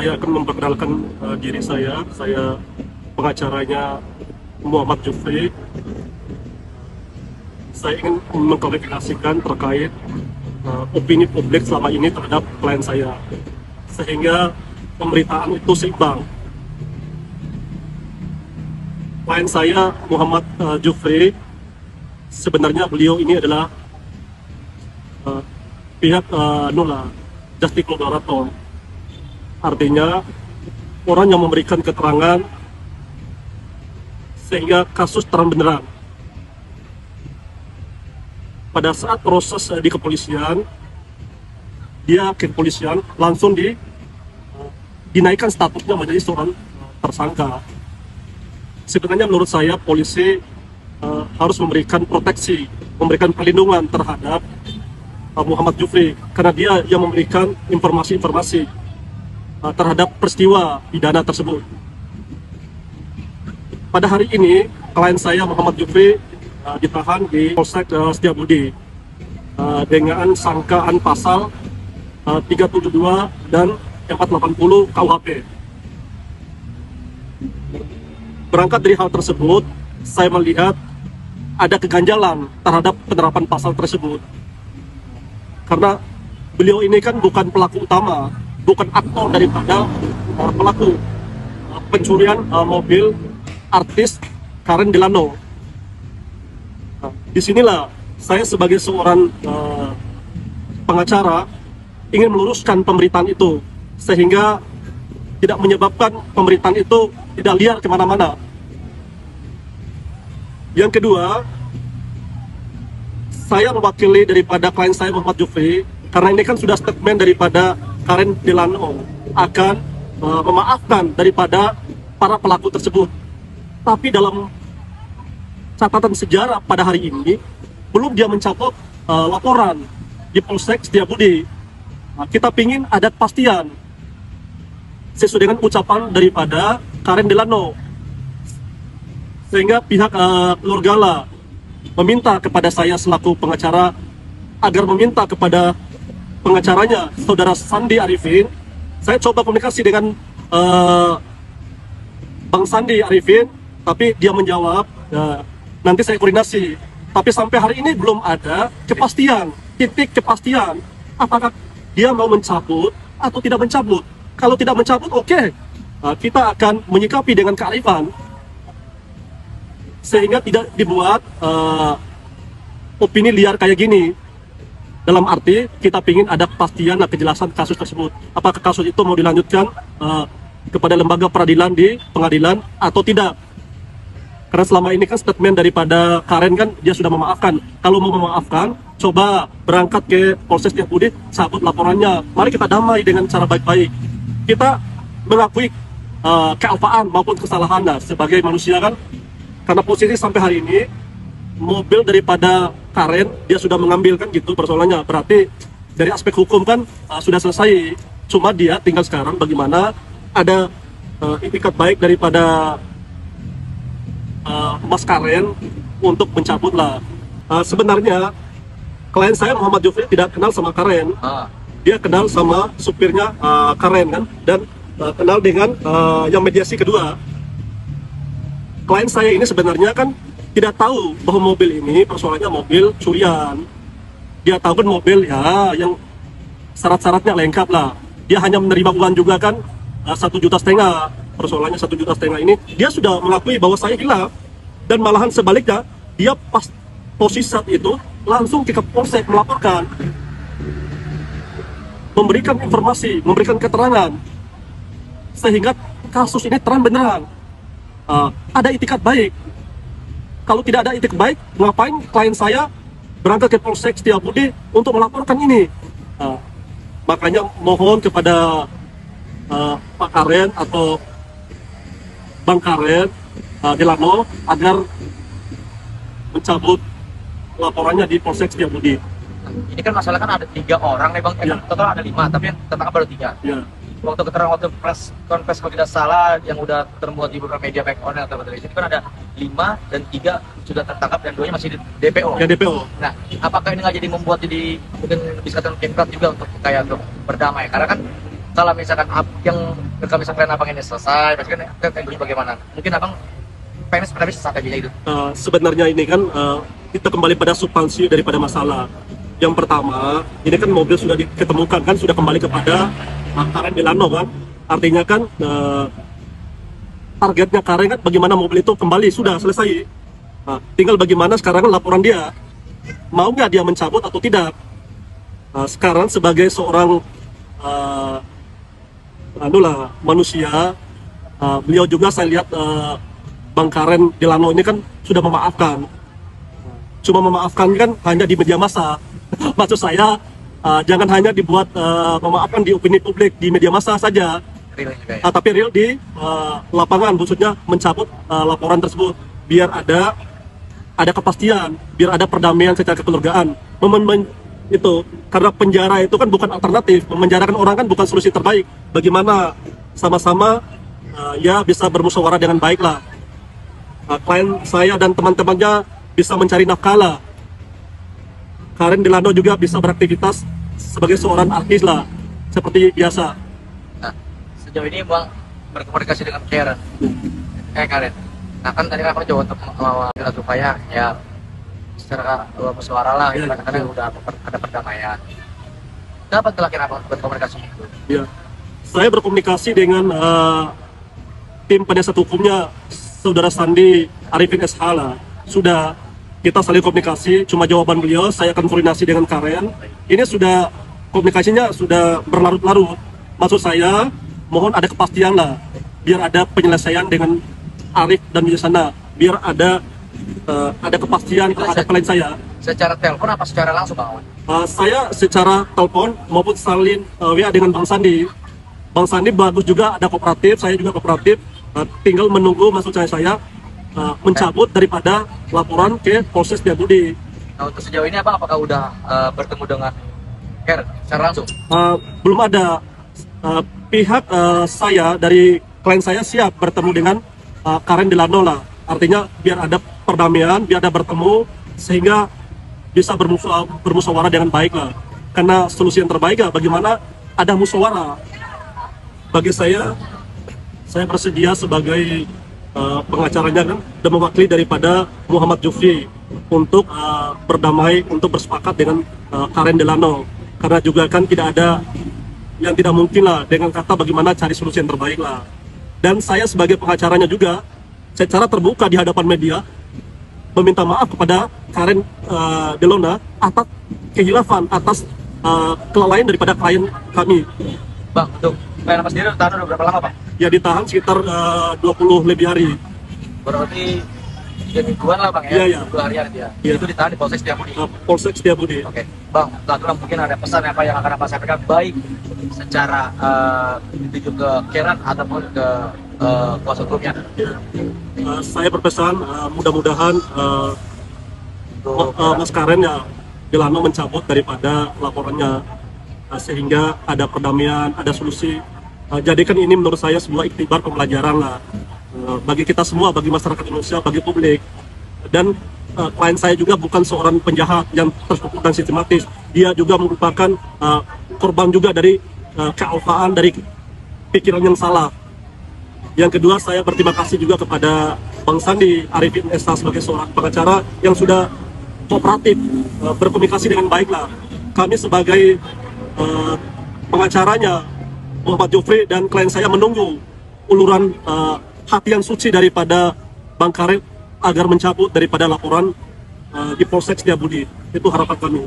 saya akan memperkenalkan diri saya. Saya pengacaranya Muhammad Jufri. Saya ingin mengklarifikasikan terkait opini publik selama ini terhadap klien saya, sehingga pemberitaan itu seimbang. Klien saya Muhammad Jufri, sebenarnya beliau ini adalah pihak justice collaborator, artinya orang yang memberikan keterangan sehingga kasus terang benderang. Pada saat proses di kepolisian, dia ke kepolisian langsung dinaikkan statusnya menjadi seorang tersangka. Sebenarnya menurut saya polisi harus memberikan proteksi, memberikan perlindungan terhadap Muhammad Jufri, karena dia yang memberikan informasi-informasi terhadap peristiwa pidana tersebut. Pada hari ini, klien saya Muhammad Jufri ditahan di Polsek Setiabudi dengan sangkaan pasal 372 dan 480 KUHP. Berangkat dari hal tersebut, saya melihat ada keganjalan terhadap penerapan pasal tersebut. Karena beliau ini kan bukan pelaku utama, bukan aktor daripada pelaku pencurian mobil artis Karen Delano. Disinilah saya sebagai seorang pengacara ingin meluruskan pemberitaan itu, sehingga tidak menyebabkan pemberitaan itu tidak liar kemana-mana. Yang kedua, saya mewakili daripada klien saya Muhammad Jufri, karena ini kan sudah statement daripada Karen Delano akan memaafkan daripada para pelaku tersebut. Tapi dalam catatan sejarah pada hari ini, belum dia mencabut laporan di Polsek Setiabudi. Kita ingin ada kepastian sesuai dengan ucapan daripada Karen Delano, sehingga pihak keluarga lah meminta kepada saya selaku pengacara agar meminta kepada pengacaranya saudara Sandi Arifin. Saya coba komunikasi dengan Bang Sandi Arifin, tapi dia menjawab nanti saya koordinasi. Tapi sampai hari ini belum ada kepastian, titik kepastian apakah dia mau mencabut atau tidak mencabut. Kalau tidak mencabut, oke, kita akan menyikapi dengan kearifan, sehingga tidak dibuat opini liar kayak gini. Dalam arti kita ingin ada kepastian dan kejelasan kasus tersebut. Apakah kasus itu mau dilanjutkan kepada lembaga peradilan di pengadilan atau tidak. Karena selama ini kan statement daripada Karen kan dia sudah memaafkan. Kalau mau memaafkan, coba berangkat ke Polsek Setiabudi, cabut laporannya. Mari kita damai dengan cara baik-baik. Kita mengakui kealpaan maupun kesalahan sebagai manusia kan. Karena posisi sampai hari ini mobil daripada Karen dia sudah mengambil kan gitu persoalannya. Berarti dari aspek hukum kan sudah selesai. Cuma dia tinggal sekarang bagaimana ada itikat baik daripada Mas Karen untuk mencabut lah. Sebenarnya klien saya Muhammad Jufri tidak kenal sama Karen. Dia kenal sama supirnya Karen kan, dan kenal dengan yang mediasi kedua. Klien saya ini sebenarnya kan tidak tahu bahwa mobil ini persoalannya mobil curian. Dia tahu kan mobil ya yang syarat-syaratnya lengkap lah. Dia hanya menerima uang juga kan 1,5 juta. Persoalannya 1,5 juta ini dia sudah mengakui bahwa saya hilaf, dan malahan sebaliknya dia pas posisi saat itu langsung ke Polsek melaporkan, memberikan informasi, memberikan keterangan, sehingga kasus ini terang benderang. Ada itikat baik. Kalau tidak ada itikat baik, ngapain klien saya berangkat ke Polsek Setiabudi untuk melaporkan ini? Makanya mohon kepada Pak Karen atau Bang Karen Delano agar mencabut laporannya di Polsek Setiabudi. Ini kan masalah kan ada 3 orang nih Bang, total ada 5, tapi yang tertangkap baru 3. Ya. Waktu keterangan waktu press conference kalau tidak salah yang udah termuat di beberapa media baik online atau televisi itu kan ada 5 dan 3 sudah tertangkap dan 2-nya masih di DPO. Ya DPO. Nah, apakah ini nggak jadi membuat jadi mungkin bisa pemkot juga untuk kayak untuk berdamai? Karena kan kalau misalkan yang kalau misalkan abang ini selesai, pasti kan tentunya bagaimana? Mungkin abang pengen sebenarnya selesai aja itu. Sebenarnya ini kan kita kembali pada substansi daripada masalah. Yang pertama, ini kan mobil sudah diketemukan kan, sudah kembali kepada Karen Delano kan. Artinya kan targetnya Karen kan bagaimana mobil itu kembali, sudah selesai. Tinggal bagaimana sekarang laporan dia, mau nggak dia mencabut atau tidak. Sekarang sebagai seorang manusia, beliau juga saya lihat Bang Karen Delano ini kan sudah memaafkan. Cuma memaafkan kan hanya di media massa. Maksud saya jangan hanya dibuat memaafkan di opini publik, di media massa saja. Real juga ya. Tapi real di lapangan, maksudnya mencabut laporan tersebut biar ada kepastian, biar ada perdamaian secara kekeluargaan. Itu karena penjara itu kan bukan alternatif, memenjarakan orang kan bukan solusi terbaik. Bagaimana sama-sama ya bisa bermusyawarah dengan baik lah. Klien saya dan teman-temannya bisa mencari nafkah lah. Karen Delano juga bisa beraktivitas sebagai seorang artis lah, seperti biasa. Nah, sejauh ini bang berkomunikasi dengan Karen. Karen. Nah kan tadi aku coba untuk supaya ya secara musyawarah lah, Ya, kadang-kadang udah ada perdamaian. Kenapa terakhir apa berkomunikasi itu? Ya, saya berkomunikasi dengan tim penasihat hukumnya Saudara Sandi Arifin SH lah. Sudah kita saling komunikasi, cuma jawaban beliau saya akan koordinasi dengan Karen. Ini sudah komunikasinya sudah berlarut-larut. Maksud saya mohon ada kepastian lah, biar ada penyelesaian dengan Arif dan Yusana, biar ada kepastian terhadap klien saya. Secara telepon apa secara langsung bang? Saya secara telepon maupun salin WA dengan Bang Sandi. Bang Sandi bagus juga, ada kooperatif, saya juga kooperatif. Tinggal menunggu maksud saya mencabut daripada laporan ke Polsek Setiabudi. Nah untuk sejauh ini abang apakah udah bertemu dengan Karen secara langsung? Belum ada. Pihak saya dari klien saya siap bertemu dengan Karen Delano lah. Artinya biar ada perdamaian, biar ada bertemu sehingga bisa bermusyawarah dengan baik lah. Karena solusi yang terbaik lah bagaimana ada musyawarah. Bagi saya bersedia sebagai pengacaranya kan dan mewakili daripada Muhammad Jufri untuk berdamai, untuk bersepakat dengan Karen Delano. Karena juga kan tidak ada yang tidak mungkin lah dengan kata bagaimana cari solusi yang terbaik lah. Dan saya sebagai pengacaranya juga secara terbuka di hadapan media meminta maaf kepada Karen Delano atas kehilafan, atas kelalaian daripada klien kami. Bang, untuk klien apa sendiri tahan udah berapa lama Pak? Ya ditahan sekitar 20 lebih hari. Berarti 3 mingguan lah Bang ya? Iya, iya. 2 harian dia. Iya. Itu ditahan di Polsek Setiabudi. Polsek Setiabudi. Oke, Bang, selanjutnya mungkin ada pesan apa yang akan Bapak sampaikan baik secara dituju ke Karen ataupun ke kuasa hukumnya? Saya berpesan mudah-mudahan Mas Karen ya Delano mencabut daripada laporannya sehingga ada perdamaian, ada solusi. Jadikan ini menurut saya sebuah iktibar pembelajaran lah bagi kita semua, bagi masyarakat Indonesia, bagi publik. Dan klien saya juga bukan seorang penjahat yang terstruktur dan sistematis. Dia juga merupakan korban juga dari kealpaan, dari pikiran yang salah. Yang kedua, saya berterima kasih juga kepada Bang Sandi Arifin SH sebagai seorang pengacara yang sudah kooperatif, berkomunikasi dengan baik lah. Kami sebagai pengacaranya Muhammad Jufri dan klien saya menunggu uluran hati yang suci daripada Bang Karen agar mencabut daripada laporan di Polsek Setiabudi. Itu harapan kami.